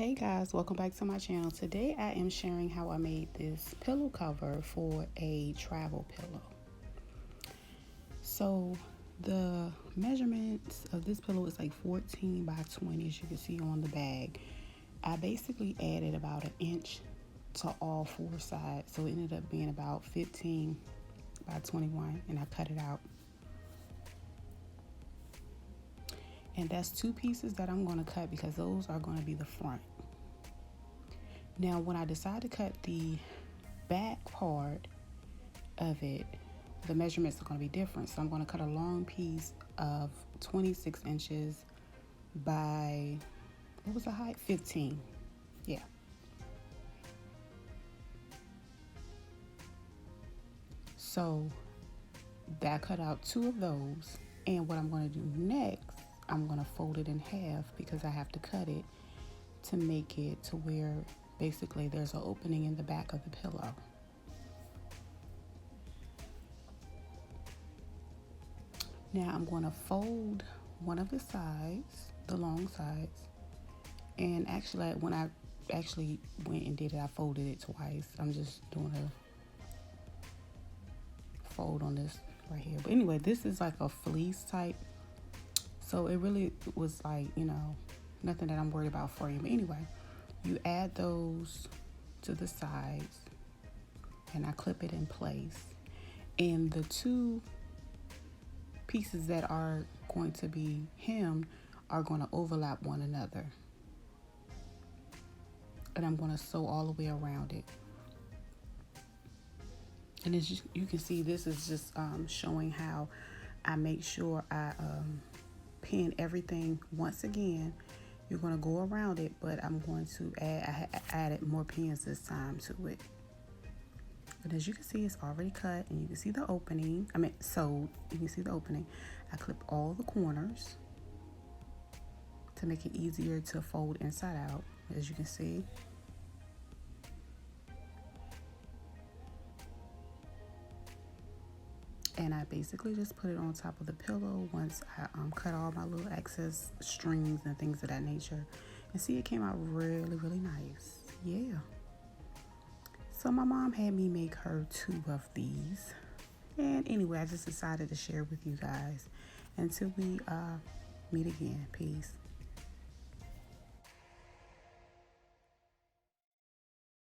Hey guys, welcome back to my channel. Today I am sharing how I made this pillow cover for a travel pillow. So the measurements of this pillow is like 14 by 20, as you can see on the bag. I basically added about an inch to all four sides, so it ended up being about 15 by 21, and I cut it out. And that's two pieces that I'm going to cut because those are going to be the front. Now, when I decide to cut the back part of it, the measurements are going to be different. So I'm going to cut a long piece of 26 inches by, what was the height? 15. Yeah. So that cut out two of those. And what I'm going to do next, I'm going to fold it in half because I have to cut it to make it to where basically there's an opening in the back of the pillow. Now I'm going to fold one of the sides, the long sides, and actually when I actually went and did it, I folded it twice. I'm just doing a fold on this right here. But anyway, this is like a fleece type, so it really was like, nothing that I'm worried about for you. But anyway, you add those to the sides and I clip it in place, and the two pieces that are going to be hemmed are going to overlap one another, and I'm going to sew all the way around it. And as you can see, this is just showing how I make sure I pin everything. Once again, you're going to go around it, but I'm going to I added more pins this time to it. But as you can see, it's already cut, and you can see the opening. Sewed. You can see the opening. I clip all the corners to make it easier to fold inside out, as you can see. And I basically just put it on top of the pillow once I cut all my little excess strings and things of that nature. And see, it came out really, really nice. Yeah. So my mom had me make her two of these. And anyway, I just decided to share with you guys. Until we meet again. Peace.